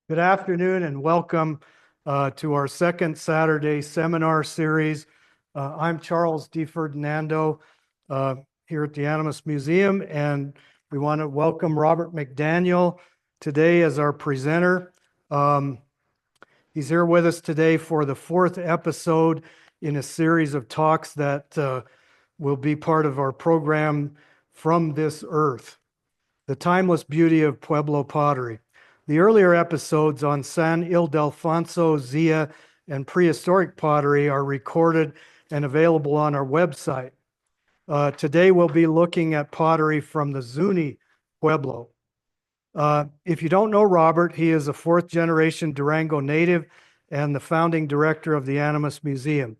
Good afternoon and welcome to our second Saturday seminar series. I'm Charles DiFerdinando here at the Animas Museum, and we want to welcome Robert McDaniel today as our presenter. He's here with us today for the fourth episode in a series of talks that will be part of our program, From This Earth, the Timeless Beauty of Pueblo Pottery. The earlier episodes on San Ildefonso, Zia, and prehistoric pottery are recorded and available on our website. Today we'll be looking at pottery from the Zuni Pueblo. If you don't know Robert, he is a fourth generation Durango native and the founding director of the Animas Museum.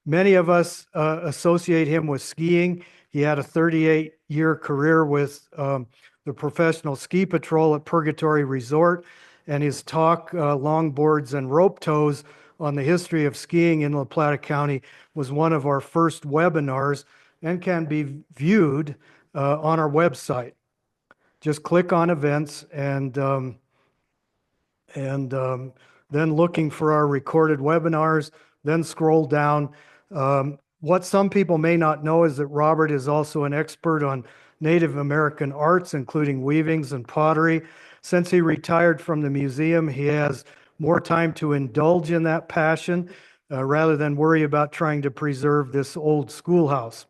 Many of us associate him with skiing. He had a 38-year career with the Professional Ski Patrol at Purgatory Resort, and his talk, Longboards and Rope Tows, on the history of skiing in La Plata County was one of our first webinars and can be viewed on our website. Just click on events and then looking for our recorded webinars, then scroll down. What some people may not know is that Robert is also an expert on Native American arts, including weavings and pottery. Since he retired from the museum, he has more time to indulge in that passion rather than worry about trying to preserve this old schoolhouse.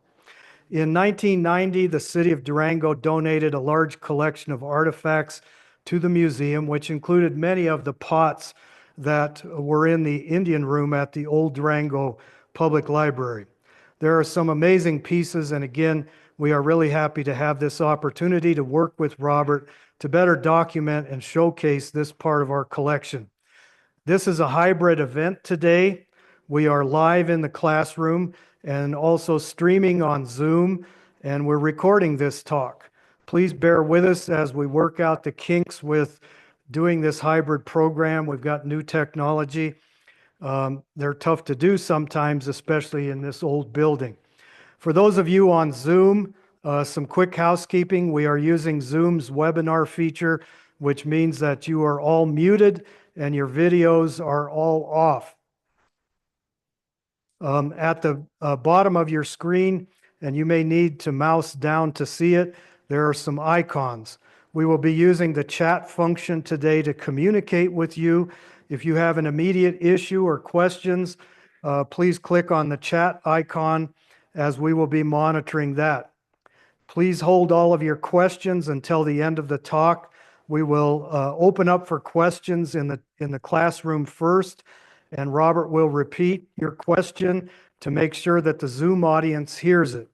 In 1990, the city of Durango donated a large collection of artifacts to the museum, which included many of the pots that were in the Indian room at the old Durango Public Library. There are some amazing pieces, and again, we are really happy to have this opportunity to work with Robert to better document and showcase this part of our collection. This is a hybrid event today. We are live in the classroom and also streaming on Zoom, and we're recording this talk. Please bear with us as we work out the kinks with doing this hybrid program. We've got new technology. They're tough to do sometimes, especially in this old building. For those of you on Zoom, some quick housekeeping. We are using Zoom's webinar feature, which means that you are all muted and your videos are all off. At the bottom of your screen, and you may need to mouse down to see it, there are some icons. We will be using the chat function today to communicate with you. If you have an immediate issue or questions, please click on the chat icon as we will be monitoring that. Please hold all of your questions until the end of the talk. We will open up for questions in the classroom first, and Robert will repeat your question to make sure that the Zoom audience hears it.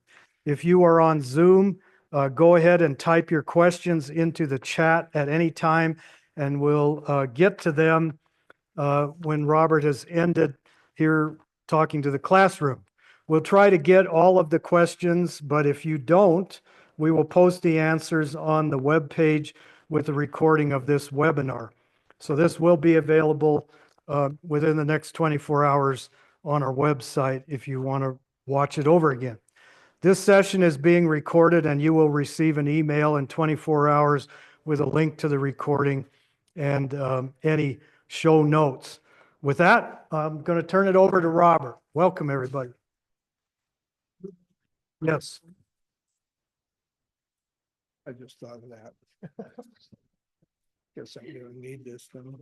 If you are on Zoom, go ahead and type your questions into the chat at any time, and we'll get to them when Robert has ended here talking to the classroom. We'll try to get all of the questions, but if you don't, we will post the answers on the web page with the recording of this webinar. So this will be available within the next 24 hours on our website if you want to watch it over again. This session is being recorded, and you will receive an email in 24 hours with a link to the recording and any show notes. With that, I'm going to turn it over to Robert. Welcome, everybody. Yes. I just thought of that. Guess I'm gonna need this then.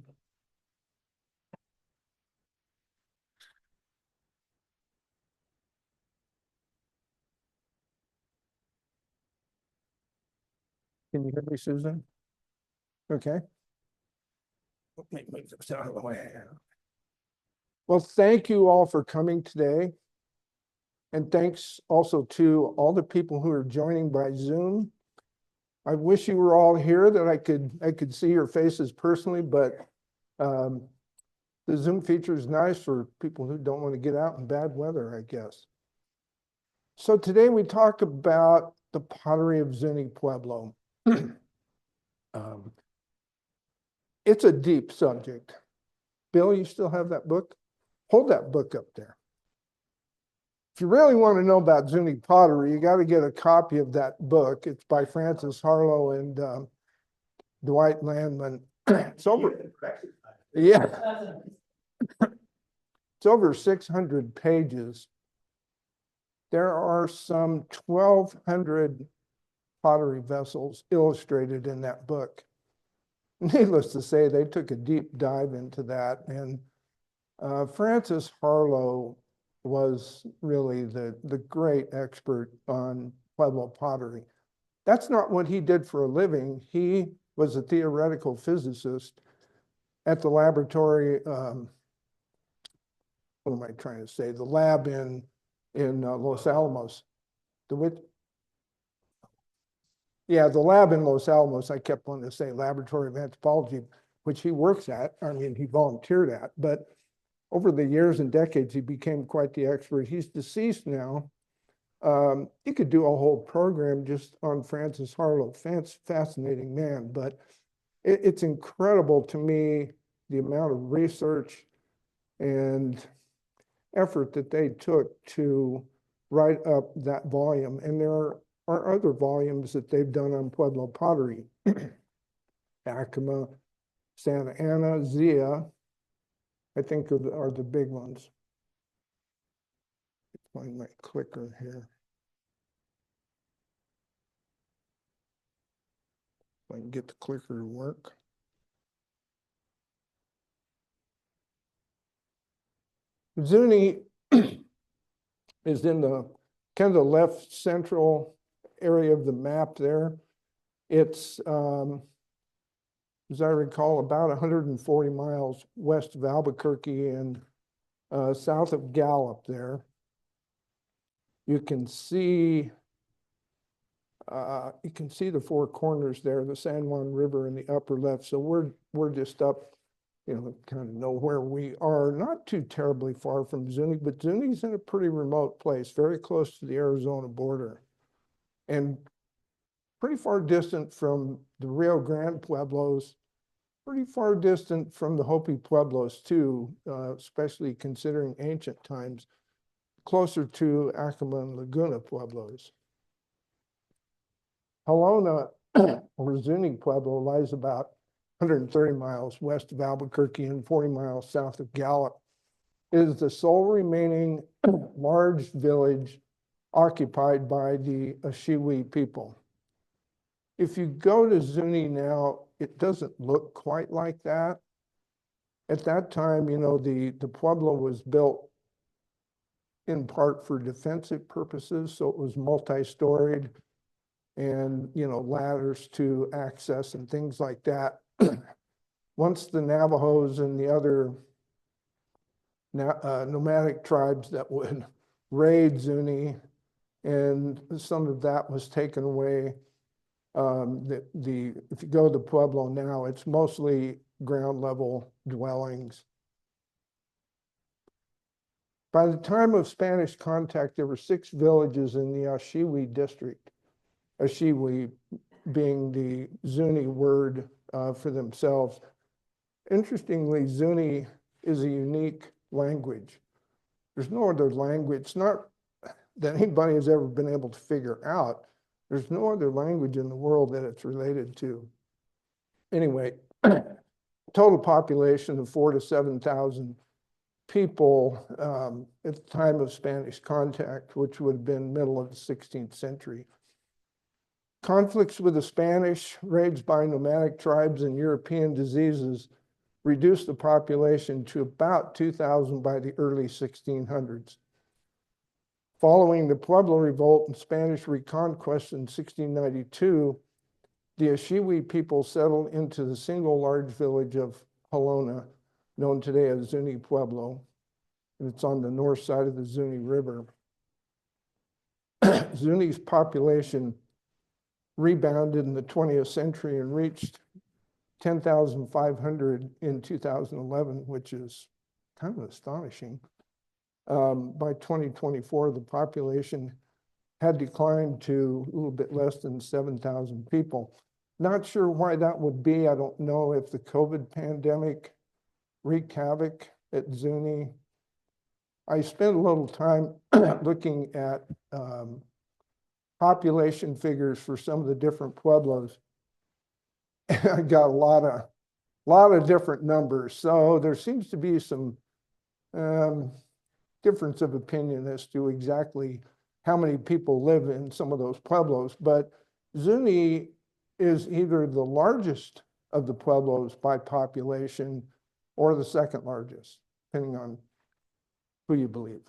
Can you hear me, Susan? Okay. Let me move this out of the way. Well, thank you all for coming today. And thanks also to all the people who are joining by Zoom. I wish you were all here that I could see your faces personally, but the Zoom feature is nice for people who don't want to get out in bad weather, I guess. So today we talk about the pottery of Zuni Pueblo. It's a deep subject. Bill, you still have that book? Hold that book up there. If you really want to know about Zuni pottery, you got to get a copy of that book. It's by Francis Harlow and Dwight Landman. It's over. Yeah, it's over 600 pages. There are some 1,200 pottery vessels illustrated in that book. Needless to say, they took a deep dive into that. And Francis Harlow was really the great expert on Pueblo pottery. That's not what he did for a living. He was a theoretical physicist at the laboratory, what am I trying to say? The lab in Los Alamos. Yeah, the lab in Los Alamos, I kept wanting to say Laboratory of Anthropology, which he works at. I mean, he volunteered at, but over the years and decades, he became quite the expert. He's deceased now. You could do a whole program just on Francis Harlow, fascinating man, but it's incredible to me the amount of research and effort that they took to write up that volume. And there are other volumes that they've done on Pueblo pottery. Acoma, Santa Ana, Zia, I think are the big ones. Find my clicker here. If I can get the clicker to work. Zuni is in the kind of the left central area of the map there. It's, as I recall, about 140 miles west of Albuquerque and south of Gallup there. You can see the four corners there, the San Juan River in the upper left. So we're just up, kind of know where we are. Not too terribly far from Zuni, but Zuni's in a pretty remote place, very close to the Arizona border, and pretty far distant from the Rio Grande Pueblos, pretty far distant from the Hopi Pueblos too, especially considering ancient times, closer to Acoma and Laguna Pueblos. Helona, or Zuni Pueblo, lies about 130 miles west of Albuquerque and 40 miles south of Gallup. It is the sole remaining large village occupied by the Ashiwi people. If you go to Zuni now, it doesn't look quite like that. At that time, the Pueblo was built in part for defensive purposes, so it was multi-storied and, ladders to access and things like that. Once the Navajos and the other nomadic tribes that would raid Zuni, and some of that was taken away. If you go to Pueblo now, it's mostly ground level dwellings. By the time of Spanish contact, there were 6 villages in the Ashiwi district. Ashiwi being the Zuni word for themselves. Interestingly, Zuni is a unique language. There's no other language, not that anybody has ever been able to figure out. There's no other language in the world that it's related to. Anyway, total population of 4,000 to 7,000 people at the time of Spanish contact, which would have been middle of the 16th century. Conflicts with the Spanish, raids by nomadic tribes, and European diseases reduced the population to about 2,000 by the early 1600s. Following the Pueblo Revolt and Spanish reconquest in 1692, the Ashiwi people settled into the single large village of Helona, known today as Zuni Pueblo, and it's on the north side of the Zuni River. Zuni's population rebounded in the 20th century and reached 10,500 in 2011, which is kind of astonishing. By 2024, the population had declined to a little bit less than 7,000 people. Not sure why that would be. I don't know if the COVID pandemic wreaked havoc at Zuni. I spent a little time looking at population figures for some of the different pueblos. I got a lot of lot of different numbers. So there seems to be some difference of opinion as to exactly how many people live in some of those pueblos. But Zuni is either the largest of the pueblos by population or the second largest, depending on who you believe.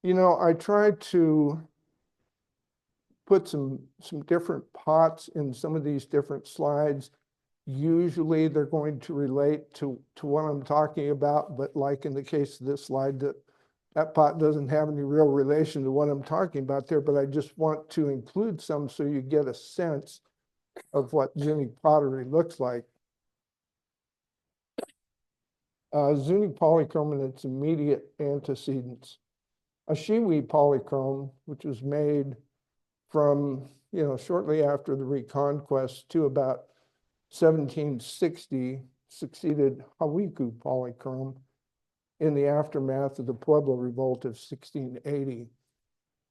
You know, I tried to put some different pots in some of these different slides. Usually they're going to relate to what I'm talking about, but like in the case of this slide, that pot doesn't have any real relation to what I'm talking about there, but I just want to include some so you get a sense of what Zuni pottery looks like. Zuni polychrome and its immediate antecedents. A Shiwi polychrome, which was made from, shortly after the Reconquest to about 1760, succeeded Hawiku polychrome in the aftermath of the Pueblo Revolt of 1680.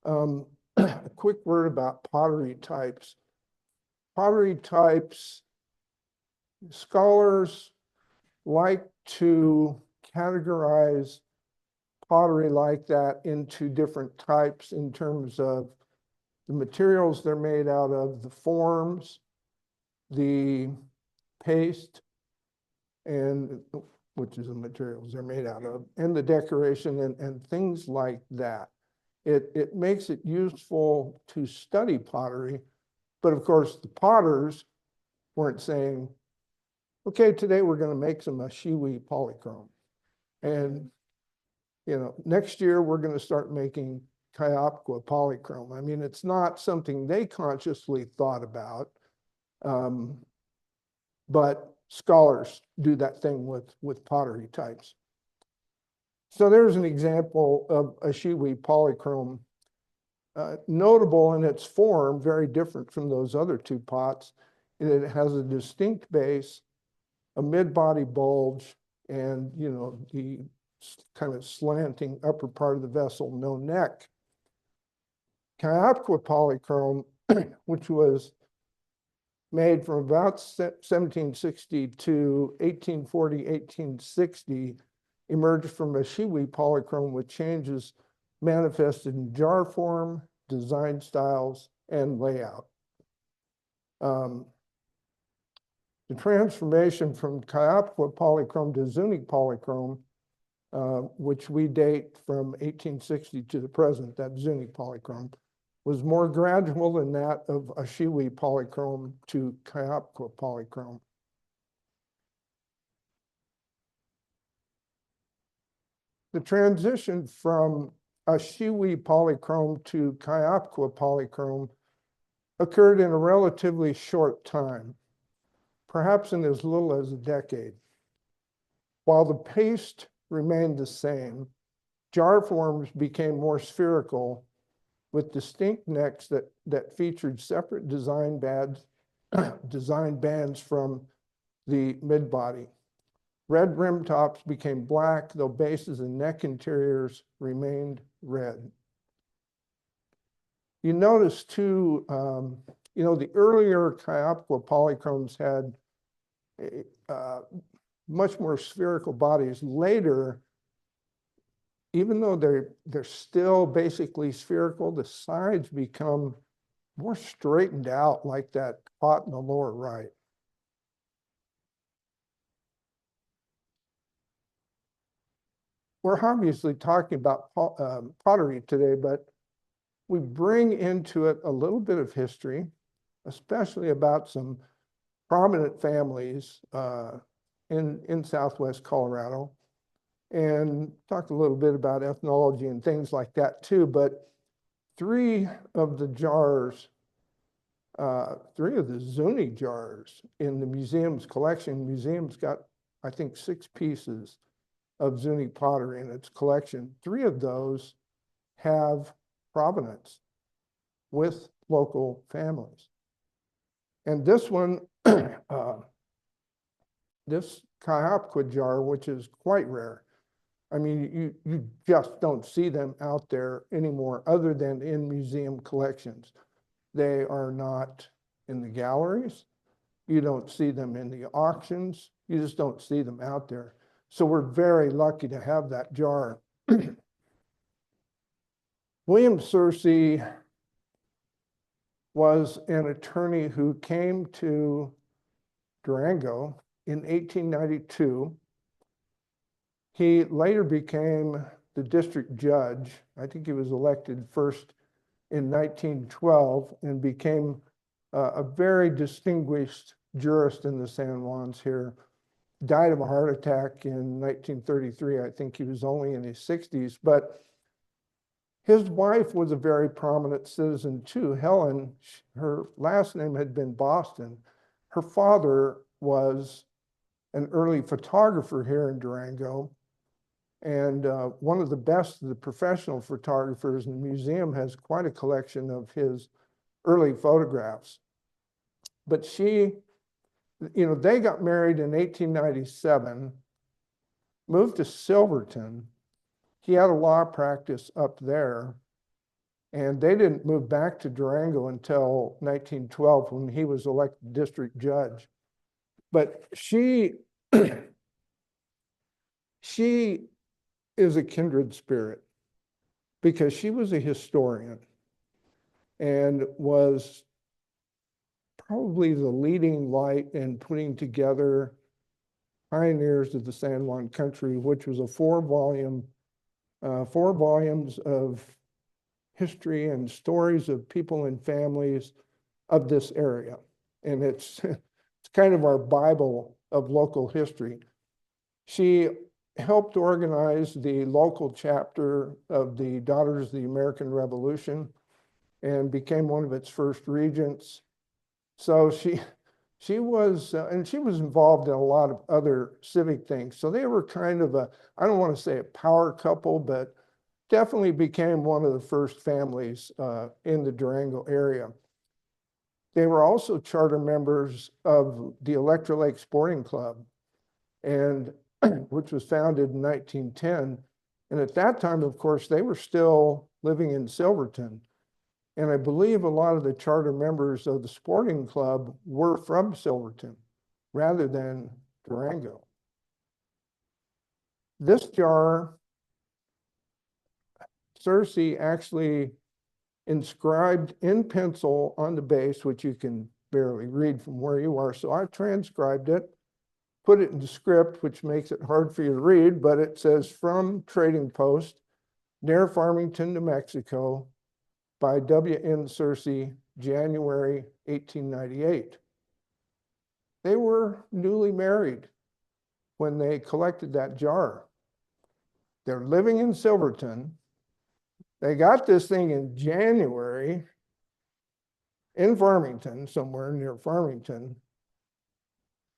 A quick word about pottery types. Pottery types, scholars like to categorize pottery like that into different types in terms of the materials they're made out of, the forms, the paste, and which is the materials they're made out of, and the decoration and things like that. It makes it useful to study pottery, but of course the potters weren't saying, okay, today we're going to make some Shiwi polychrome. And, next year we're going to start making Kayapqua polychrome. I mean, it's not something they consciously thought about, but scholars do that thing with pottery types. So there's an example of a Shiwi polychrome, notable in its form, very different from those other two pots. It has a distinct base, a mid-body bulge, and the kind of slanting upper part of the vessel, no neck. Kayapqua polychrome, which was made from about 1760 to 1840, 1860, emerged from a Shiwi polychrome with changes manifested in jar form, design styles, and layout. The transformation from Kayapqua polychrome to Zuni polychrome, which we date from 1860 to the present, that Zuni polychrome, was more gradual than that of a Shiwi polychrome to Kayapqua polychrome. The transition from a Shiwi polychrome to Kayapqua polychrome occurred in a relatively short time, perhaps in as little as a decade. While the paste remained the same, jar forms became more spherical with distinct necks that featured separate design bands from the mid-body. Red rim tops became black, though bases and neck interiors remained red. You notice too, the earlier Kayapqua polychromes had much more spherical bodies. Later, even though they're still basically spherical, the sides become more straightened out, like that pot in the lower right. We're obviously talking about pottery today, but we bring into it a little bit of history, especially about some prominent families in Southwest Colorado, and talk a little bit about ethnology and things like that too. But three of the Zuni jars in the museum's collection. The museum's got, I think, 6 pieces of Zuni pottery in its collection. 3 of those have provenance with local families. And this one, this Kayapqua jar, which is quite rare. I mean, you just don't see them out there anymore other than in museum collections. They are not in the galleries. You don't see them in the auctions. You just don't see them out there. So we're very lucky to have that jar. William Searcy was an attorney who came to Durango in 1892. He later became the district judge. I think he was elected first in 1912 and became a very distinguished jurist in the San Juans here. Died of a heart attack in 1933. I think he was only in his 60s, but his wife was a very prominent citizen too. Helen, her last name had been Boston. Her father was an early photographer here in Durango, and one of the best of the professional photographers, and the museum has quite a collection of his early photographs. But she, they got married in 1897, moved to Silverton. He had a law practice up there, and they didn't move back to Durango until 1912 when he was elected district judge. But she is a kindred spirit because she was a historian and was probably the leading light in putting together Pioneers of the San Juan Country, which was a four volumes of history and stories of people and families of this area. And it's kind of our Bible of local history. She helped organize the local chapter of the Daughters of the American Revolution and became one of its first regents. So she was, and she was involved in a lot of other civic things. So they were kind of I don't want to say a power couple, but definitely became one of the first families in the Durango area. They were also charter members of the Electra Lake Sporting Club, and which was founded in 1910. And at that time, of course, they were still living in Silverton. And I believe a lot of the charter members of the sporting club were from Silverton rather than Durango. This jar, Searcy actually inscribed in pencil on the base, which you can barely read from where you are. So I transcribed it, put it into script, which makes it hard for you to read, but it says, from Trading Post, near Farmington, New Mexico, by W.N. Searcy, January 1898. They were newly married when they collected that jar. They're living in Silverton. They got this thing in January in Farmington, somewhere near Farmington.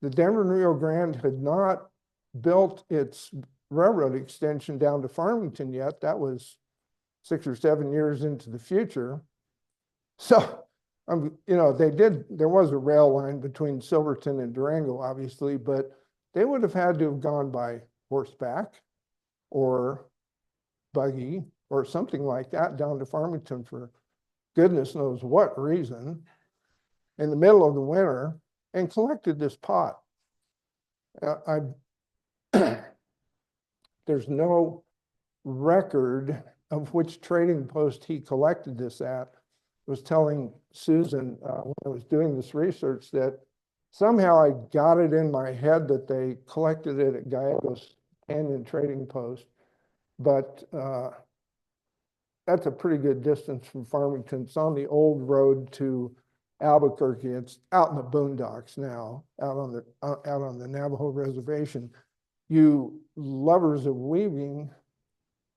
The Denver and Rio Grande had not built its railroad extension down to Farmington yet. That was 6 or 7 years into the future. So, there was a rail line between Silverton and Durango, obviously, but they would have had to have gone by horseback or buggy or something like that down to Farmington for goodness knows what reason in the middle of the winter and collected this pot. There's no record of which trading post he collected this at. I was telling Susan when I was doing this research that somehow I got it in my head that they collected it at Gallegos Canyon Trading Post, but that's a pretty good distance from Farmington. It's on the old road to Albuquerque. It's out in the boondocks now, out on the Navajo Reservation. You lovers of weaving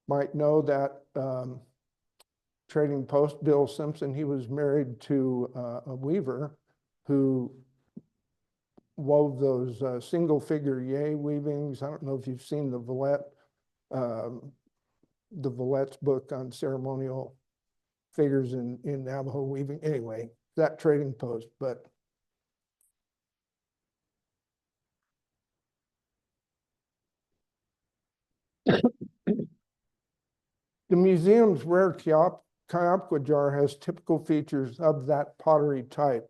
might know that Trading Post, Bill Simpson, he was married to a weaver who wove those single figure yay weavings. I don't know if you've seen the Villette's book on ceremonial figures in Navajo weaving. Anyway, that Trading Post, but the museum's rare Kayapqua jar has typical features of that pottery type.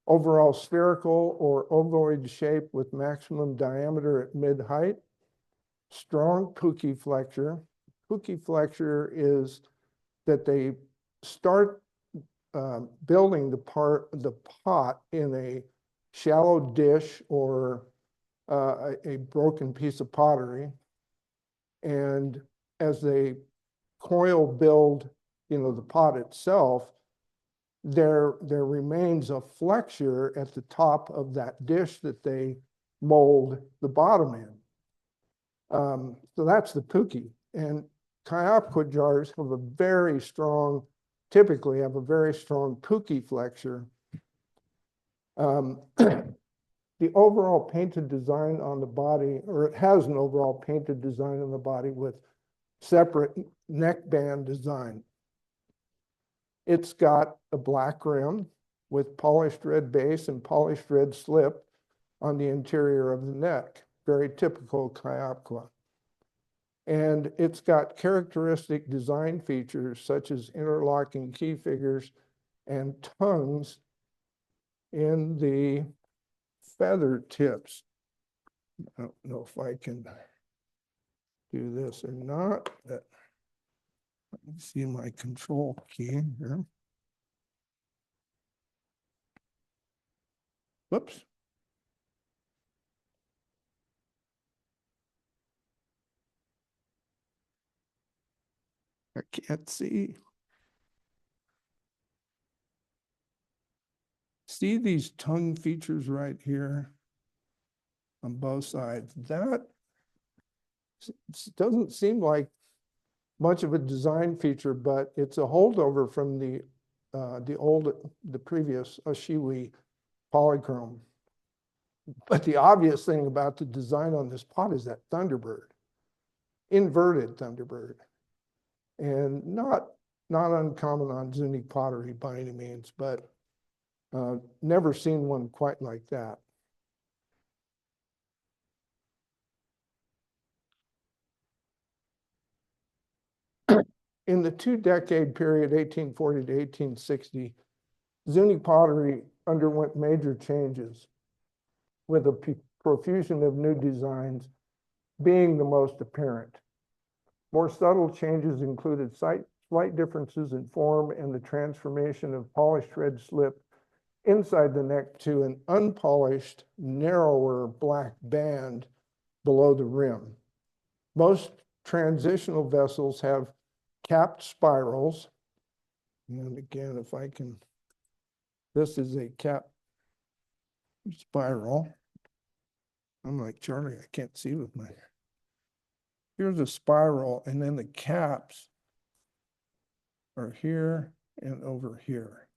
overall spherical or ovoid shape with maximum diameter at mid-height, strong pookie flexure. Pookie flexure is that they start building the pot in a shallow dish or a broken piece of pottery. And as they coil build, the pot itself, there remains a flexure at the top of that dish that they mold the bottom in. So that's the pookie. And Kayapqua jars have typically have a very strong pookie flexure. The overall painted design on the body, or it has an overall painted design on the body with separate neckband design. It's got a black rim with polished red base and polished red slip on the interior of the neck, very typical Kayapqua. And it's got characteristic design features such as interlocking key figures and tongues in the feather tips. I don't know if I can do this or not, but let me see my control key here. Whoops. I can't see. See these tongue features right here on both sides? That doesn't seem like much of a design feature, but it's a holdover from the previous Ashiwi polychrome. But the obvious thing about the design on this pot is that Thunderbird, inverted Thunderbird, and not uncommon on Zuni pottery by any means, but never seen one quite like that. In the 2-decade period, 1840 to 1860, Zuni pottery underwent major changes, with a profusion of new designs being the most apparent. More subtle changes included slight differences in form and the transformation of polished red slip inside the neck to an unpolished, narrower black band below the rim. Most transitional vessels have capped spirals. And again, if I can, this is a capped spiral. I'm like, Charlie, I can't see with my, here's a spiral, and then the caps are here and over here.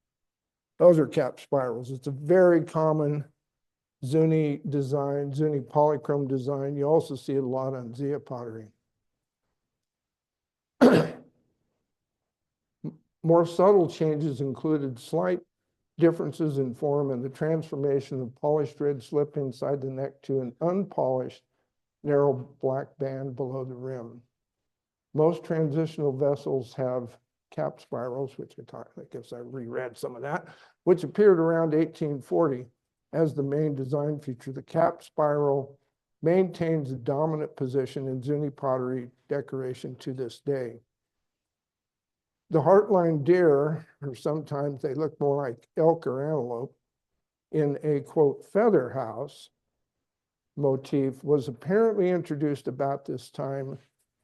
Those are cap spirals. It's a very common Zuni design, Zuni polychrome design. You also see it a lot on Zia pottery. More subtle changes included slight differences in form and the transformation of polished red slip inside the neck to an unpolished, narrow black band below the rim. Most transitional vessels have cap spirals, which I guess I reread some of that, which appeared around 1840 as the main design feature. The cap spiral maintains a dominant position in Zuni pottery decoration to this day. The heartline deer, or sometimes they look more like elk or antelope, in a, quote, feather house motif was apparently introduced about this time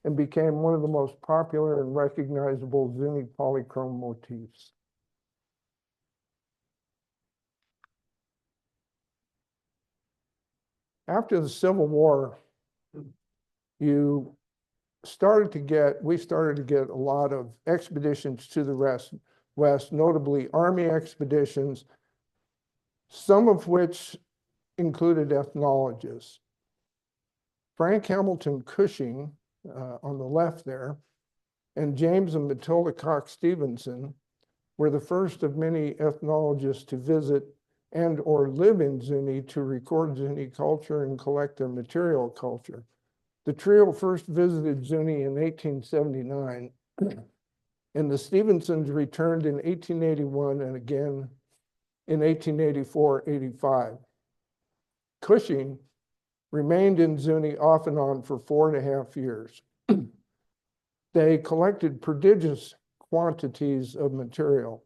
and became one of the most popular and recognizable Zuni polychrome motifs. After the Civil War, we started to get a lot of expeditions to the west, notably Army expeditions, some of which included ethnologists. Frank Hamilton Cushing, on the left there, and James and Matilda Cox Stevenson were the first of many ethnologists to visit and or live in Zuni to record Zuni culture and collect their material culture. The trio first visited Zuni in 1879, and the Stevensons returned in 1881 and again in 1884-85. Cushing remained in Zuni off and on for 4.5 years. They collected prodigious quantities of material,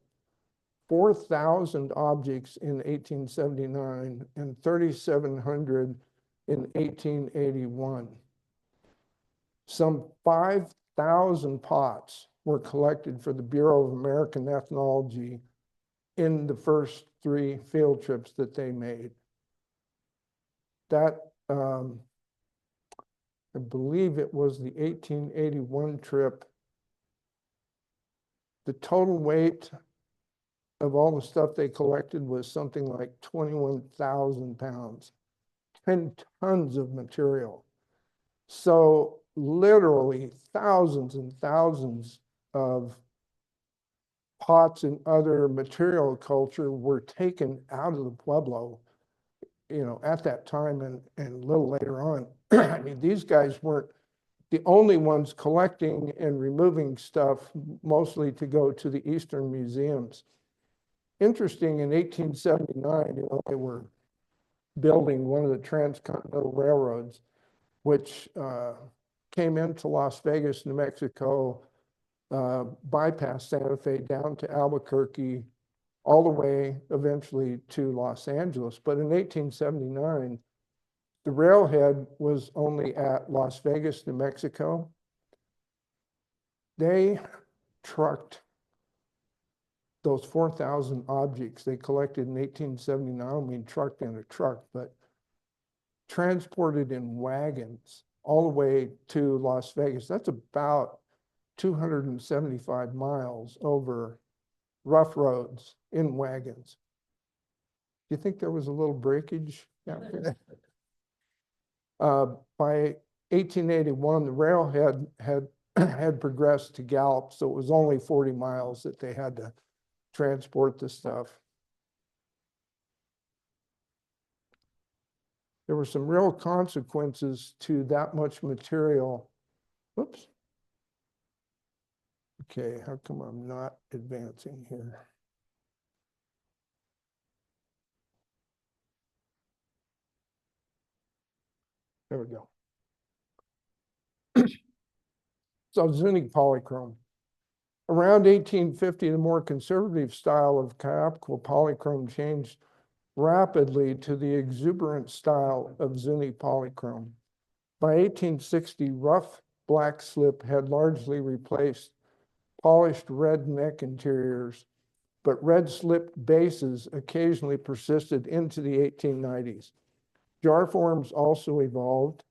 4,000 objects in 1879 and 3,700 in 1881. Some 5,000 pots were collected for the Bureau of American Ethnology in the first 3 field trips that they made. That, I believe it was the 1881 trip. The total weight of all the stuff they collected was something like 21,000 pounds, 10 tons of material. So literally thousands and thousands of pots and other material culture were taken out of the Pueblo, at that time and a little later on. I mean, these guys weren't the only ones collecting and removing stuff, mostly to go to the Eastern museums. Interesting, in 1879, they were building one of the transcontinental railroads, which came into Las Vegas, New Mexico, bypassed Santa Fe down to Albuquerque, all the way eventually to Los Angeles. But in 1879, the railhead was only at Las Vegas, New Mexico. They trucked those 4,000 objects they collected in 1879, I mean, trucked in a truck, but transported in wagons all the way to Las Vegas. That's about 275 miles over rough roads in wagons. Do you think there was a little breakage after that? By 1881, the railhead had progressed to Gallup, so it was only 40 miles that they had to transport the stuff. There were some real consequences to that much material. Whoops. Okay, how come I'm not advancing here? There we go. So Zuni polychrome. Around 1850, the more conservative style of Kayapqua polychrome changed rapidly to the exuberant style of Zuni polychrome. By 1860, rough black slip had largely replaced polished red neck interiors, but red slipped bases occasionally persisted into the 1890s. Jar forms also evolved.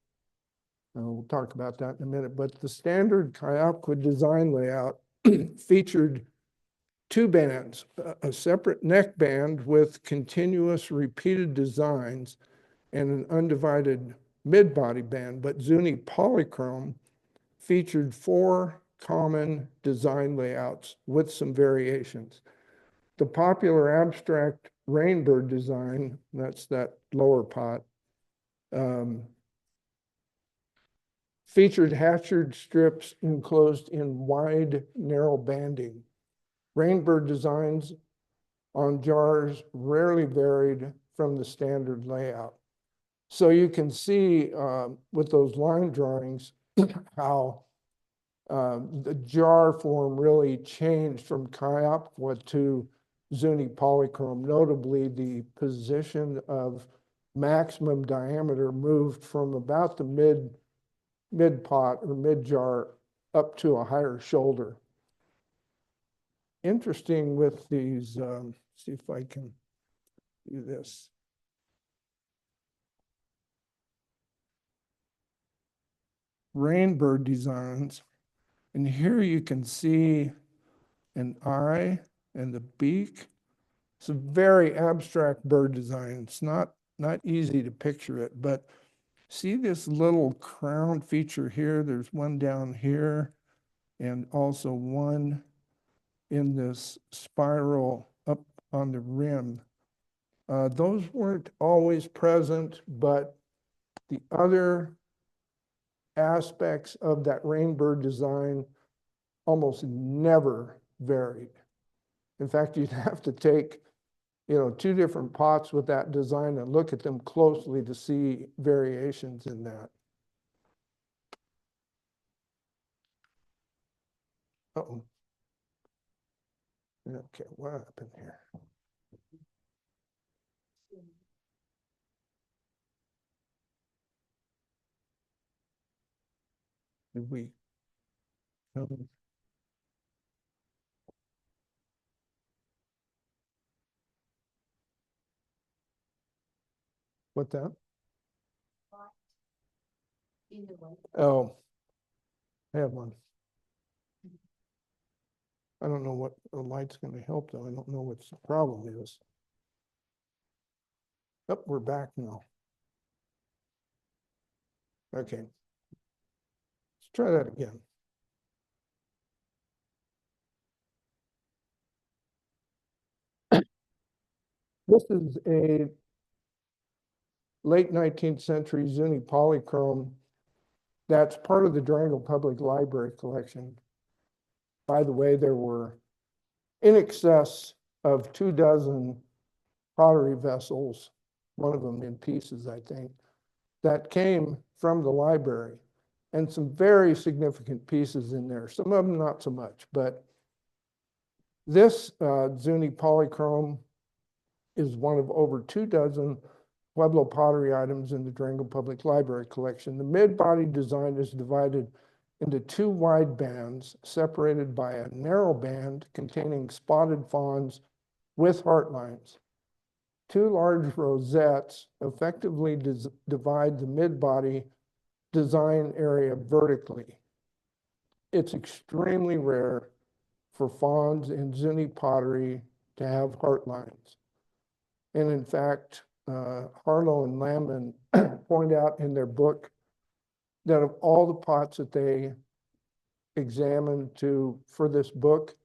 We'll talk about that in a minute, but the standard Kayapqua design layout featured 2 bands, a separate neck band with continuous repeated designs and an undivided mid-body band, but Zuni polychrome featured 4 common design layouts with some variations. The popular abstract rainbird design, that's that lower pot, featured hatchered strips enclosed in wide, narrow banding. Rainbird designs on jars rarely varied from the standard layout. So you can see with those line drawings how the jar form really changed from Kayapqua to Zuni polychrome. Notably, the position of maximum diameter moved from about the mid pot or mid jar up to a higher shoulder. Interesting with these, see if I can do this. Rainbird designs. And here you can see an eye and the beak. It's a very abstract bird design. It's not easy to picture it, but see this little crown feature here? There's one down here and also one in this spiral up on the rim. Those weren't always present, but the other aspects of that rainbird design almost never varied. In fact, you'd have to take two different pots with that design and look at them closely to see variations in that. Uh-oh. Okay, what happened here? Did we? What that? Oh, I have one. I don't know what the light's going to help though. I don't know what the problem is. Oh, we're back now. Okay. Let's try that again. This is a late 19th century Zuni polychrome that's part of the Durango Public Library collection. By the way, there were in excess of 24 pottery vessels, one of them in pieces, I think, that came from the library, and some very significant pieces in there. Some of them not so much, but this Zuni polychrome is one of over 24 Pueblo pottery items in the Durango Public Library collection. The mid-body design is divided into two wide bands, separated by a narrow band containing spotted fawns with heart lines. Two large rosettes effectively divide the mid-body design area vertically. It's extremely rare for fawns in Zuni pottery to have heart lines. And in fact, Harlow and Lamman point out in their book that of all the pots that they examined for this book,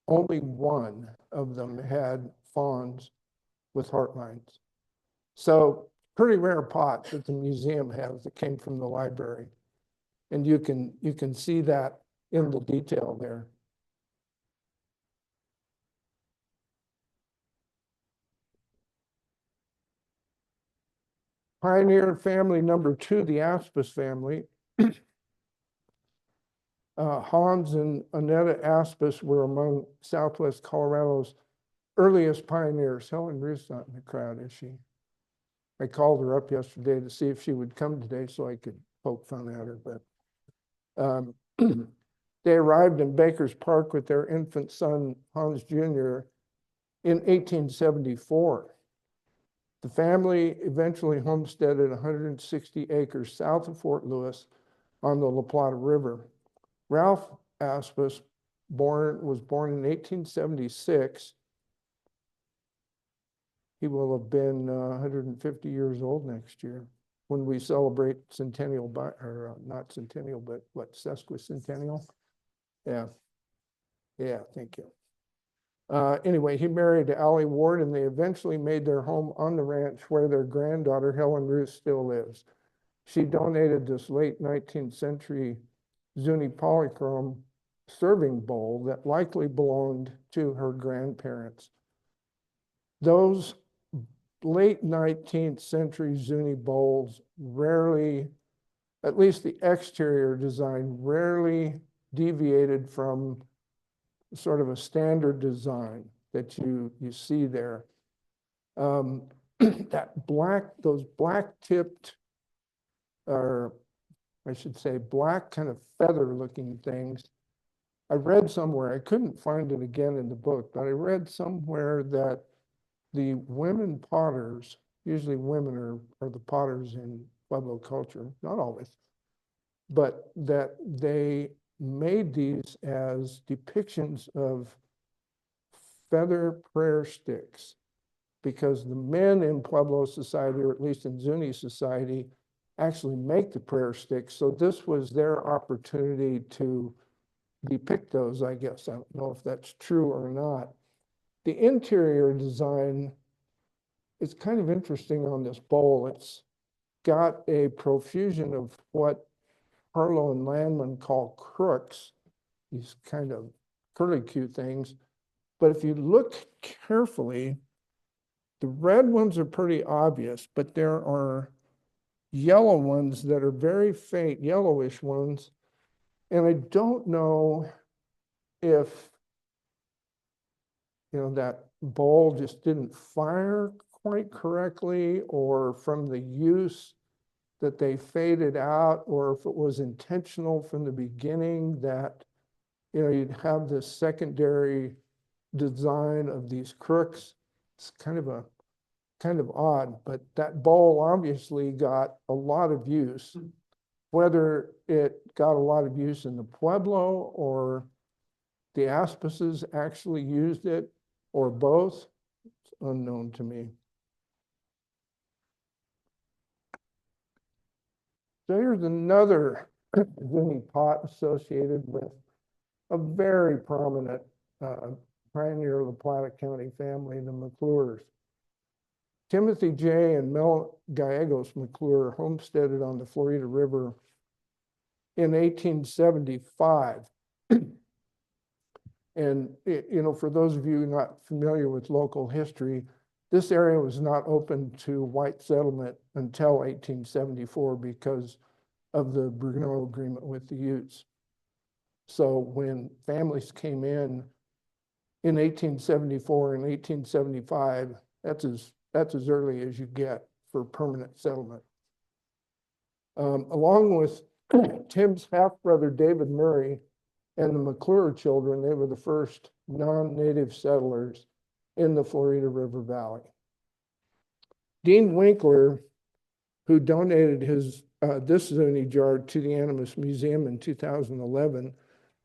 only one of them had fawns with heart lines. So pretty rare pot that the museum has that came from the library. And you can see that in the detail there. Pioneer family number 2, the Aspis family. Hans and Annetta Aspis were among Southwest Colorado's earliest pioneers. Helen Ruth's not in the crowd, is she? I called her up yesterday to see if she would come today so I could poke fun at her, but they arrived in Baker's Park with their infant son, Hans Jr., in 1874. The family eventually homesteaded 160 acres south of Fort Lewis on the La Plata River. Ralph Aspis was born in 1876. He will have been 150 years old next year when we celebrate centennial, or not centennial, but what, sesquicentennial? Yeah. Yeah, thank you. Anyway, he married Allie Ward, and they eventually made their home on the ranch where their granddaughter, Helen Ruth, still lives. She donated this late 19th century Zuni polychrome serving bowl that likely belonged to her grandparents. Those late 19th century Zuni bowls rarely, at least the exterior design, rarely deviated from sort of a standard design that you see there. Those black tipped, or I should say black kind of feather looking things. I read somewhere, I couldn't find it again in the book, but I read somewhere that the women potters, usually women are the potters in Pueblo culture, not always, but that they made these as depictions of feather prayer sticks, because the men in Pueblo society, or at least in Zuni society, actually make the prayer sticks. So this was their opportunity to depict those, I guess. I don't know if that's true or not. The interior design is kind of interesting on this bowl. It's got a profusion of what Harlow and Landman call crooks, these kind of curly-Q things. But if you look carefully, The red ones are pretty obvious, but there are yellow ones that are very faint, yellowish ones. And I don't know if, that bowl just didn't fire quite correctly, or from the use that they faded out, or if it was intentional from the beginning that, you'd have this secondary design of these crooks. It's kind of odd, but that bowl obviously got a lot of use. Whether it got a lot of use in the Pueblo or the Aspuses actually used it, or both, it's unknown to me. So here's another Zuni pot associated with a very prominent pioneer of the Plata County family, the McClures. Timothy J. and Mel Gallegos McClure homesteaded on the Florida River in 1875. And, for those of you not familiar with local history, this area was not open to white settlement until 1874 because of the Bruneau Agreement with the Utes. So when families came in 1874 and 1875, that's as early as you get for permanent settlement. Along with Tim's half-brother David Murray and the McClure children, they were the first non-native settlers in the Florida River Valley. Dean Winkler, who donated his this Zuni jar to the Animas Museum in 2011,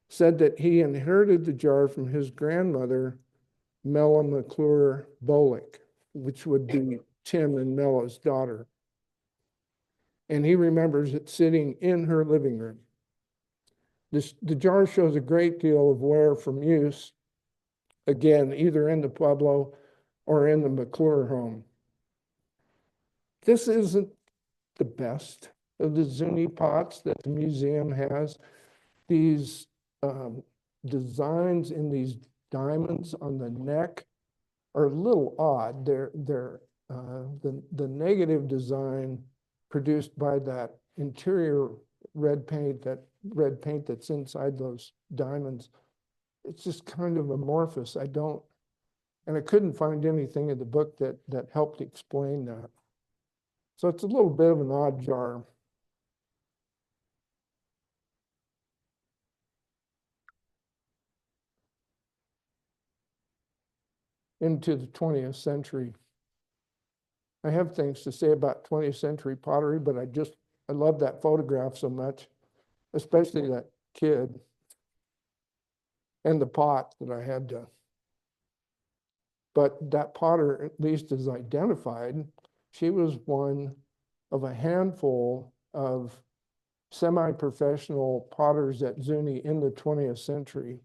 said that he inherited the jar from his grandmother, Mella McClure Bolick, which would be Tim and Mella's daughter. And he remembers it sitting in her living room. The jar shows a great deal of wear from use, again, either in the Pueblo or in the McClure home. This isn't the best of the Zuni pots that the museum has. These designs in these diamonds on the neck are a little odd. They're the negative design produced by that interior red paint that's inside those diamonds. It's just kind of amorphous. I couldn't find anything in the book that helped explain that. So it's a little bit of an odd jar. Into the 20th century. I have things to say about 20th century pottery, but I love that photograph so much, especially that kid and the pot that I had to. But that potter, at least is identified. She was one of a handful of semi-professional potters at Zuni in the 20th century.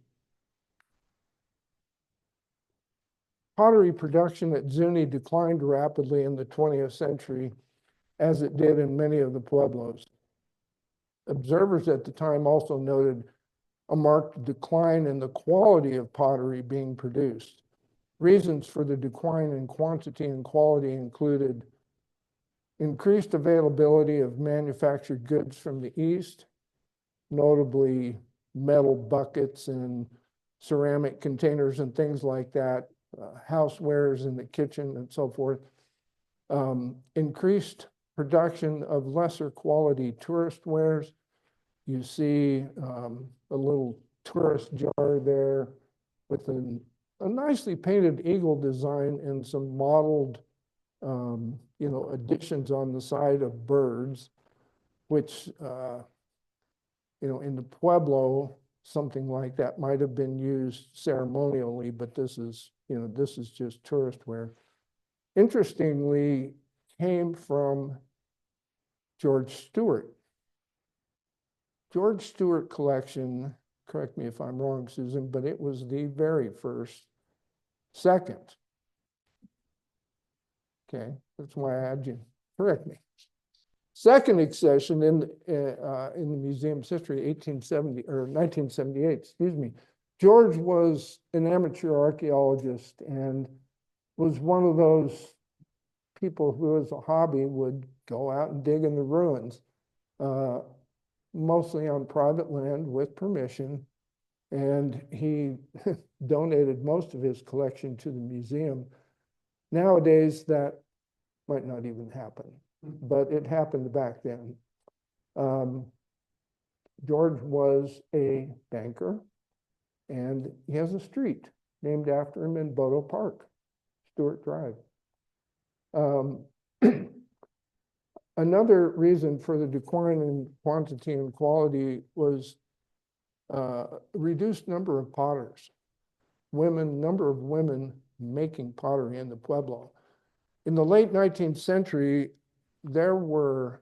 Pottery production at Zuni declined rapidly in the 20th century, as it did in many of the Pueblos. Observers at the time also noted a marked decline in the quality of pottery being produced. Reasons for the decline in quantity and quality included increased availability of manufactured goods from the East, notably metal buckets and ceramic containers and things like that, housewares in the kitchen and so forth. Increased production of lesser quality tourist wares. You see a little tourist jar there with a nicely painted eagle design and some modeled additions on the side of birds, which in the Pueblo, something like that might have been used ceremonially, but this is just tourist wear. Interestingly, came from George Stewart. George Stewart collection, correct me if I'm wrong, Susan, but it was the very first, second. Okay, that's why I had you correct me. Second accession in the museum's history, 1870 or 1978, excuse me. George was an amateur archaeologist and was one of those people who, as a hobby, would go out and dig in the ruins, mostly on private land with permission. And he donated most of his collection to the museum. Nowadays, that might not even happen, but it happened back then. George was a banker, and he has a street named after him in Bodo Park, Stewart Drive. Another reason for the decline in quantity and quality was reduced number of potters, number of women making pottery in the Pueblo. In the late 19th century, there were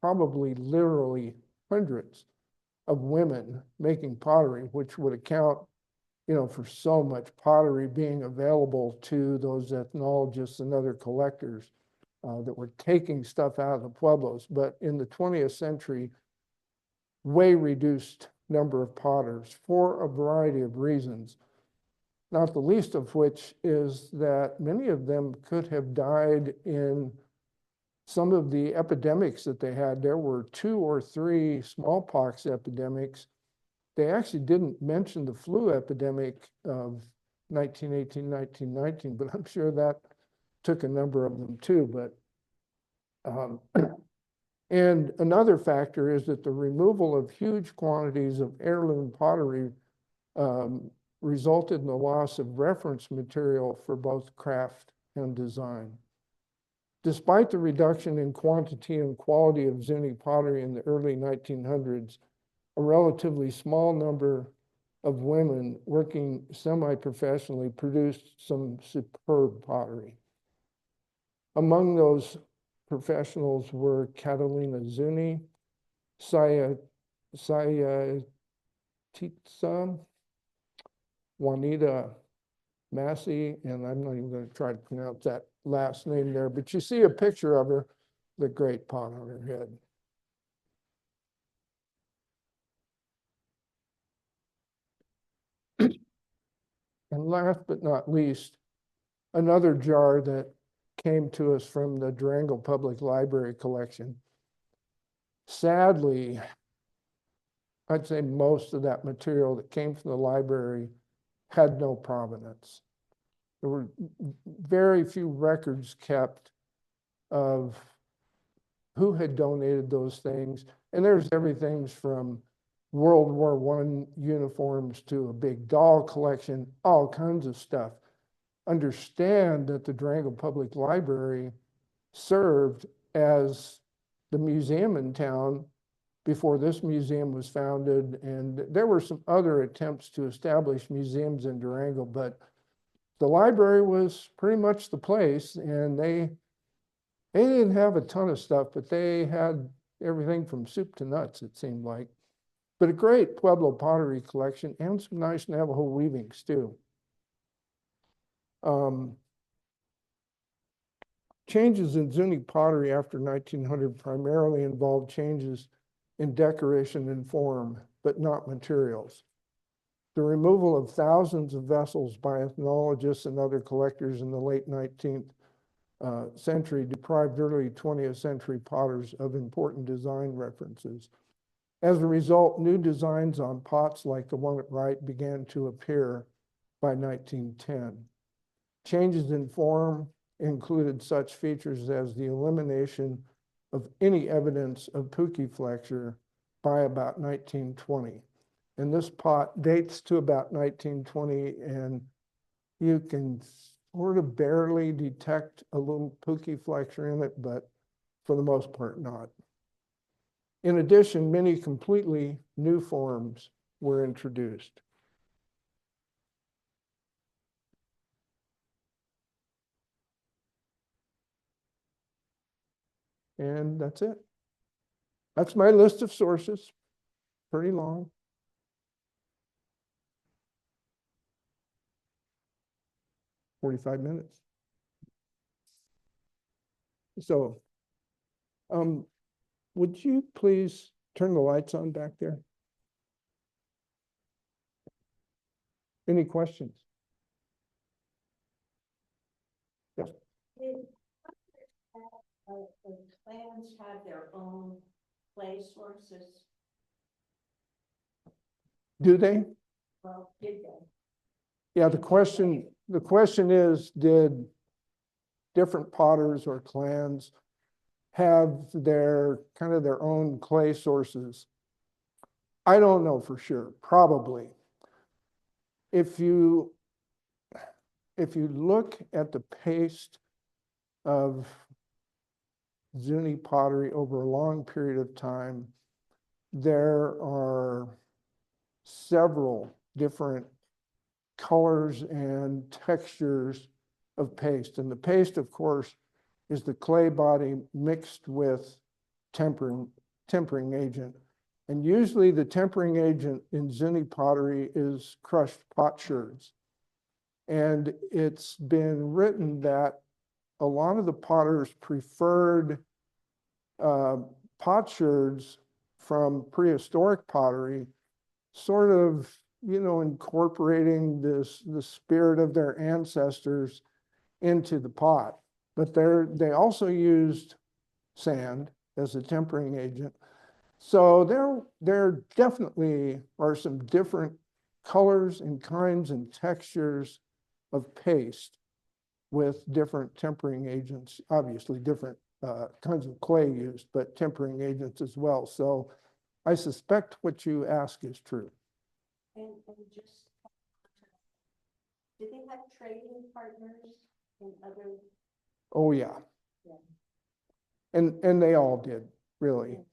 probably literally hundreds of women making pottery, which would account, for so much pottery being available to those ethnologists and other collectors that were taking stuff out of the Pueblos. But in the 20th century, way reduced number of potters for a variety of reasons, not the least of which is that many of them could have died in some of the epidemics that they had. There were 2 or 3 smallpox epidemics. They actually didn't mention the flu epidemic of 1918, 1919, but I'm sure that took a number of them too. But and another factor is that the removal of huge quantities of heirloom pottery resulted in the loss of reference material for both craft and design. Despite the reduction in quantity and quality of Zuni pottery in the early 1900s, a relatively small number of women working semi-professionally produced some superb pottery. Among those professionals were Catalina Zuni, Saya Titsa, Juanita Massey, and I'm not even going to try to pronounce that last name there, but you see a picture of her, the great pot on her head. And last but not least, another jar that came to us from the Durango Public Library collection. Sadly, I'd say most of that material that came from the library had no provenance. There were very few records kept of who had donated those things. And there's everything from World War I uniforms to a big doll collection, all kinds of stuff. Understand that the Durango Public Library served as the museum in town before this museum was founded. And there were some other attempts to establish museums in Durango, but the library was pretty much the place, and they didn't have a ton of stuff, but they had everything from soup to nuts, it seemed like. But a great Pueblo pottery collection and some nice Navajo weavings too. Changes in Zuni pottery after 1900 primarily involved changes in decoration and form, but not materials. The removal of thousands of vessels by ethnologists and other collectors in the late 19th century deprived early 20th century potters of important design references. As a result, new designs on pots like the one at right began to appear by 1910. Changes in form included such features as the elimination of any evidence of puki flexure by about 1920. And this pot dates to about 1920, and you can sort of barely detect a little puki flexure in it, but for the most part, not. In addition, many completely new forms were introduced. And that's it. That's my list of sources, pretty long. "45 minutes. So, would you please turn the lights on back there? Any questions? Yes. The clans have their own clay sources. Do they? Well, did they? Yeah, the question is, did different potters or clans have their kind of their own clay sources? I don't know for sure, probably. If you look at the paste of Zuni pottery over a long period of time, there are several different colors and textures of paste. And the paste, of course, is the clay body mixed with tempering agent. And usually the tempering agent in Zuni pottery is crushed potsherds. And it's been written that a lot of the potters preferred potsherds from prehistoric pottery, sort of, incorporating the spirit of their ancestors into the pot. But they also used sand as a tempering agent. So there definitely are some different colors and kinds and textures of paste with different tempering agents, obviously different kinds of clay used, but tempering agents as well. So I suspect what you ask is true. And just, did they have trading partners in other? Oh, yeah. Yeah. And they all did, really.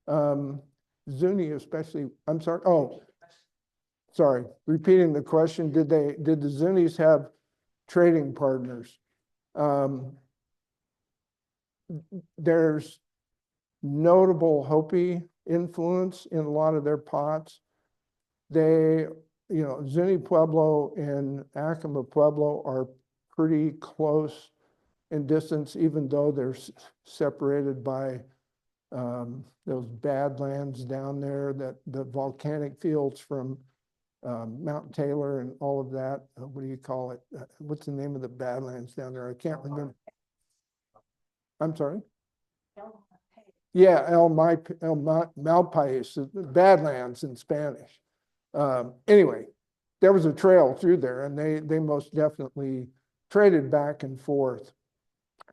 Zuni especially, I'm sorry, sorry, repeating the question, did the Zunis have trading partners? There's notable Hopi influence in a lot of their pots. They, Zuni Pueblo and Acoma Pueblo are pretty close in distance, even though they're separated by those badlands down there, that the volcanic fields from Mount Taylor and all of that. What do you call it? What's the name of the badlands down there? I can't remember. I'm sorry? Yeah, El Malpais, badlands in Spanish. Anyway, there was a trail through there, and they most definitely traded back and forth.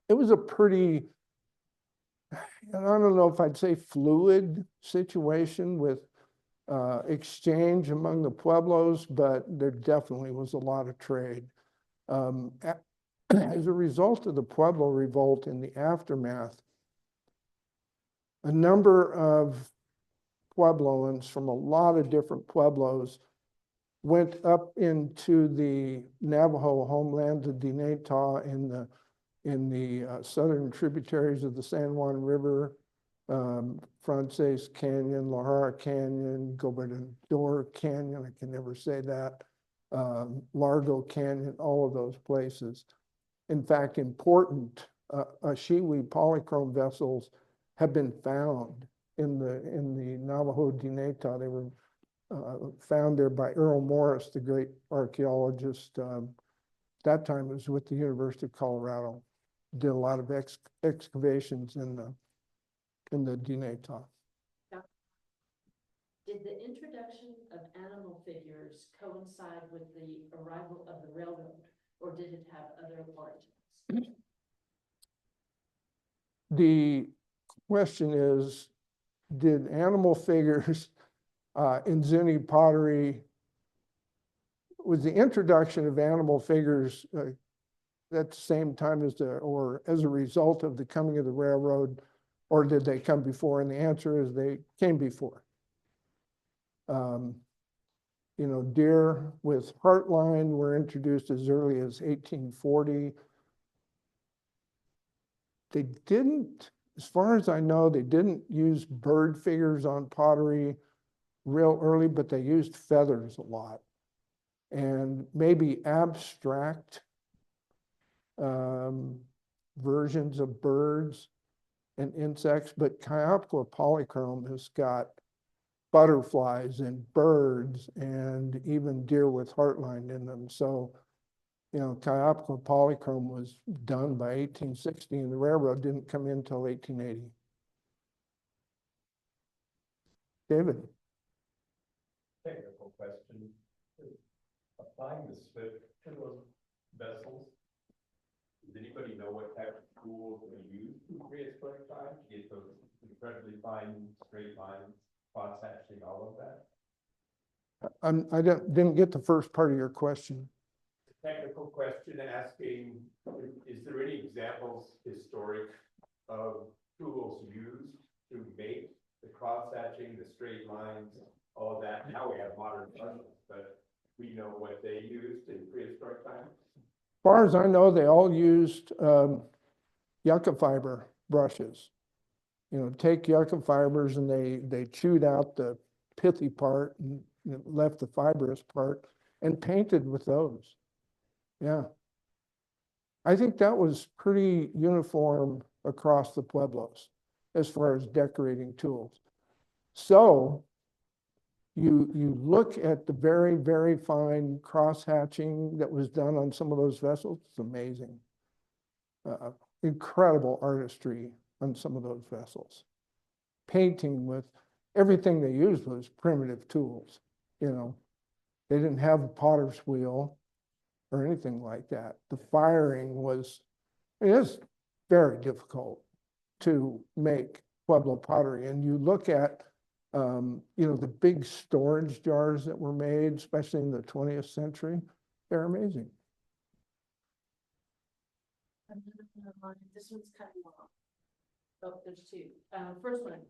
It was a pretty, and I don't know if I'd say fluid situation with exchange among the Pueblos, but there definitely was a lot of trade. As a result of the Pueblo revolt in the aftermath, a number of Puebloans from a lot of different Pueblos went up into the Navajo homeland, the Dinétah, in the southern tributaries of the San Juan River, Frances Canyon, Lahara Canyon, Gobernador Canyon, I can never say that, Largo Canyon, all of those places. In fact, important Ashiwi polychrome vessels have been found in the Navajo Dinétah. They were found there by Earl Morris, the great archaeologist. That time it was with the University of Colorado. Did a lot of excavations in the Dinétah. Did the introduction of animal figures coincide with the arrival of the railroad, or did it have other origins? The question is, did animal figures in Zuni pottery, was the introduction of animal figures at the same time as or as a result of the coming of the railroad, or did they come before? And the answer is they came before. Deer with heartline were introduced as early as 1840. They didn't, as far as I know, they didn't use bird figures on pottery real early, but they used feathers a lot. And maybe abstract versions of birds and insects, but Kayapqua polychrome has got butterflies and birds and even deer with heartline in them. So You know, optical polychrome was done by 1860 and the railroad didn't come in until 1880. David? Technical question. Applying the SWIFT to those vessels, does anybody know what type of tools they use in prehistoric time to get those incredibly fine straight lines, cross hatching, all of that? I didn't get the first part of your question. Technical question asking, is there any examples historic of tools used to make the cross hatching, the straight lines, all that? Now we have modern puzzles, but we know what they used in prehistoric times. As far as I know, they all used yucca fiber brushes. You know, take yucca fibers and they chewed out the pithy part and left the fibrous part and painted with those. Yeah. I think that was pretty uniform across the Pueblos as far as decorating tools. So you look at the very, very fine cross hatching that was done on some of those vessels. It's amazing. Incredible artistry on some of those vessels. Painting with everything they used was primitive tools. You know, they didn't have a potter's wheel or anything like that. The firing was, it is very difficult to make Pueblo pottery. And you look at, you know, the big storage jars that were made, especially in the 20th century, they're amazing. This one's kind of long. Oh, there's two. First one,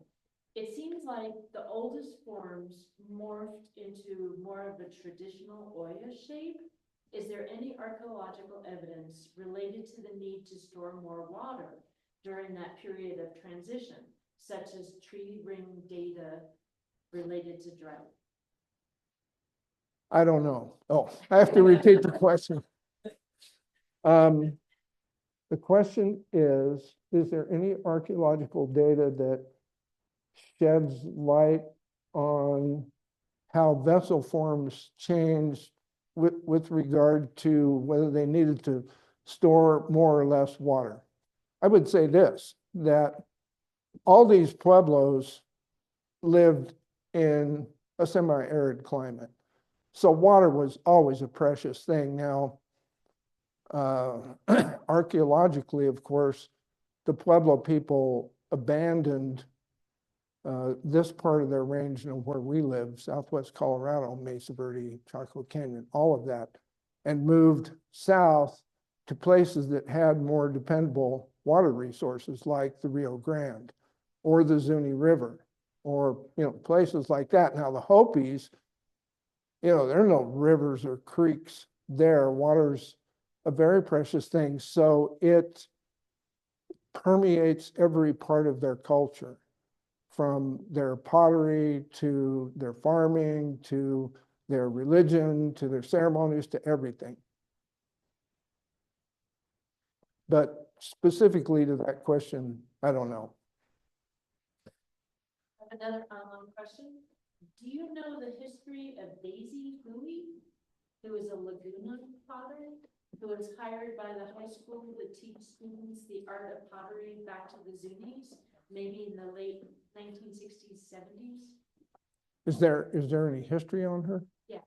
it seems like the oldest forms morphed into more of a traditional Oya shape. Is there any archaeological evidence related to the need to store more water during that period of transition, such as tree ring data related to drought? I don't know. Oh, I have to repeat the question. The question is there any archaeological data that sheds light on how vessel forms changed with regard to whether they needed to store more or less water? I would say this, that all these Pueblos lived in a semi-arid climate. So water was always a precious thing. Now, archaeologically, of course, the Pueblo people abandoned this part of their range, you know, where we live, Southwest Colorado, Mesa Verde, Chaco Canyon, all of that, and moved south to places that had more dependable water resources like the Rio Grande or the Zuni River or, you know, places like that. Now the Hopis, you know, there are no rivers or creeks there. Water's a very precious thing. So it permeates every part of their culture, from their pottery to their farming, to their religion, to their ceremonies, to everything. But specifically to that question, I don't know. I have another online question. Do you know the history of Daisy Hui, who is a Laguna potter, who was hired by the high school to teach students the art of pottery back to the Zunis, maybe in the late 1960s, 70s? Is there any history on her? Yeah.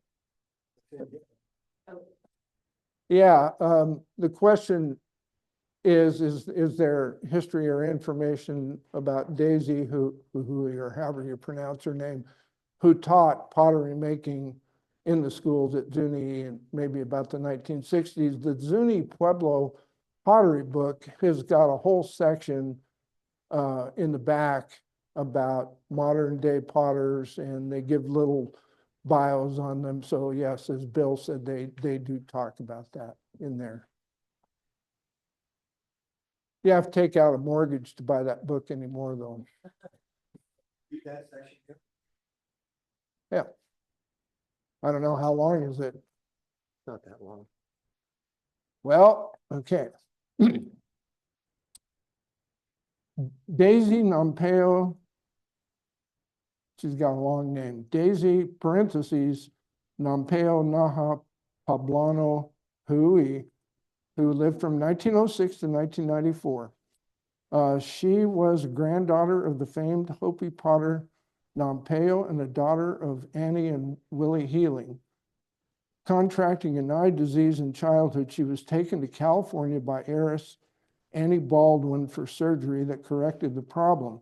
Oh. Yeah, the question is there history or information about Daisy, who or however you pronounce her name, who taught pottery making in the schools at Zuni and maybe about the 1960s. The Zuni Pueblo pottery book has got a whole section in the back about modern day potters, and they give little bios on them. So yes, as Bill said, they do talk about that in there. You have to take out a mortgage to buy that book anymore, though. Yeah. I don't know, how long is it? Not that long. Well, okay. Daisy Nampeo, she's got a long name. Daisy, parentheses, Nampeo Naha Poblano Hui, who lived from 1906 to 1994. She was a granddaughter of the famed Hopi potter Nampeo and a daughter of Annie and Willie Healing. Contracting an eye disease in childhood, she was taken to California by heiress Annie Baldwin for surgery that corrected the problem.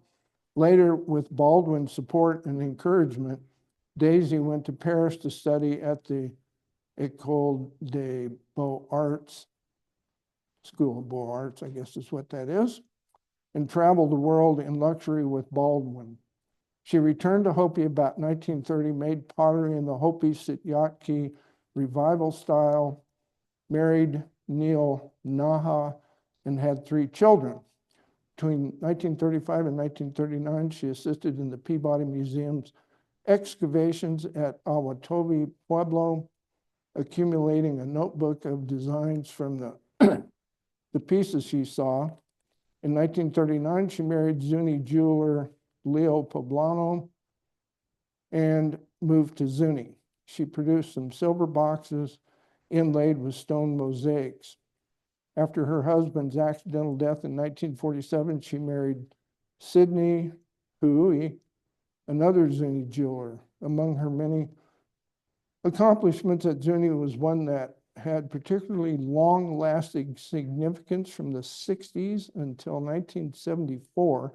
Later, with Baldwin's support and encouragement, Daisy went to Paris to study at the École des Beaux-Arts, School of Beaux-Arts, I guess is what that is, and traveled the world in luxury with Baldwin. She returned to Hopi about 1930, made pottery in the Hopi Sityatki revival style, married Neil Naha, and had 3 children. Between 1935 and 1939, she assisted in the Peabody Museum's excavations at Zuni Pueblo, accumulating a notebook of designs from the pieces she saw. In 1939, she married Zuni jeweler Leo Poblano and moved to Zuni. She produced some silver boxes inlaid with stone mosaics. After her husband's accidental death in 1947, she married Sidney Hui, another Zuni jeweler. Among her many accomplishments at Zuni was one that had particularly long-lasting significance from the 60s until 1974.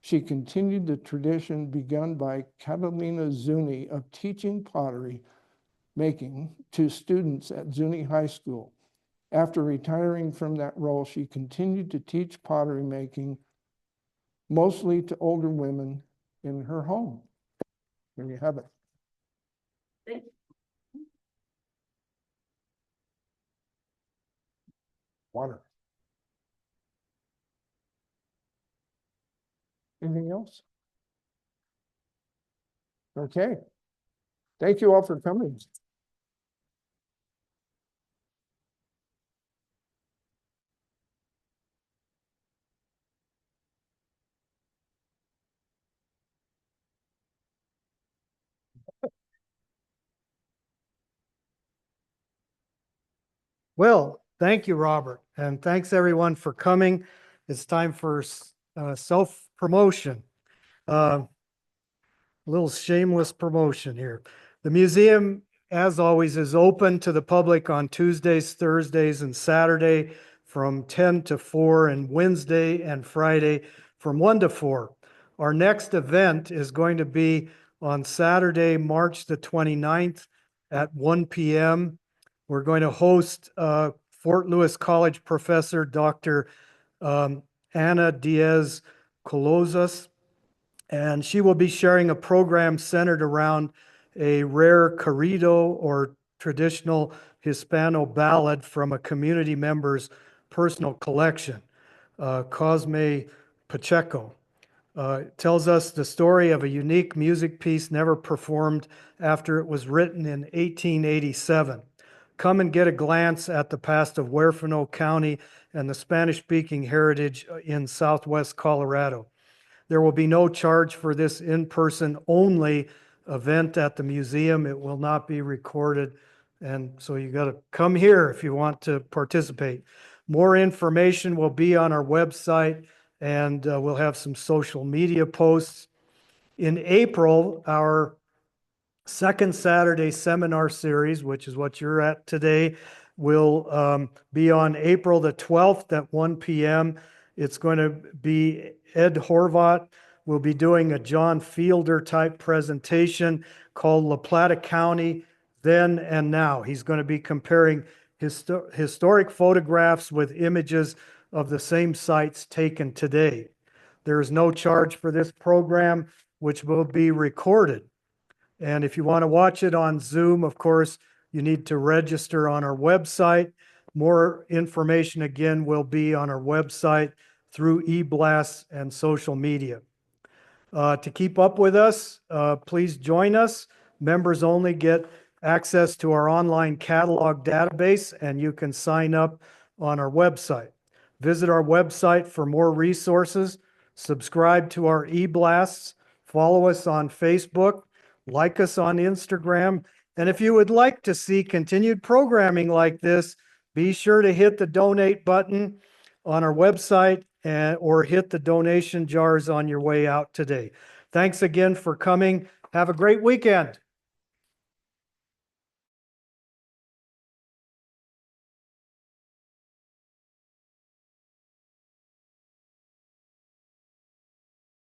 She continued the tradition begun by Catalina Zuni of teaching pottery making to students at Zuni High School. After retiring from that role, she continued to teach pottery making, mostly to older women in her home. There you have it. Thank Water. Anything else? Okay. Thank you all for coming. Well, thank you, Robert, and thanks everyone for coming. It's time for self-promotion. A little shameless promotion here. The museum, as always, is open to the public on Tuesdays, Thursdays, and Saturday from 10 to 4, and Wednesday and Friday from 1 to 4. Our next event is going to be on Saturday, March the 29th at 1 p.m. We're going to host Fort Lewis College professor, Dr. Ana Diaz Colosas, and she will be sharing a program centered around a rare corrido or traditional Hispano ballad from a community member's personal collection, Cosme Pacheco. It tells us the story of a unique music piece never performed after it was written in 1887. Come and get a glance at the past of Huerfano County and the Spanish-speaking heritage in Southwest Colorado. There will be no charge for this in-person only event at the museum. It will not be recorded. And so you got to come here if you want to participate. More information will be on our website, and we'll have some social media posts. In April, our second Saturday seminar series, which is what you're at today, will be on April the 12th at 1 p.m. It's going to be Ed Horvat will be doing a John Fielder type presentation called La Plata County Then and Now. He's going to be comparing historic photographs with images of the same sites taken today. There is no charge for this program, which will be recorded. And if you want to watch it on Zoom, of course, you need to register on our website. More information, again, will be on our website through e-blasts and social media. To keep up with us, please join us. Members only get access to our online catalog database, and you can sign up on our website. Visit our website for more resources. Subscribe to our e-blasts. Follow us on Facebook. Like us on Instagram. And if you would like to see continued programming like this, Be sure to hit the donate button on our website or hit the donation jars on your way out today. Thanks again for coming. Have a great weekend.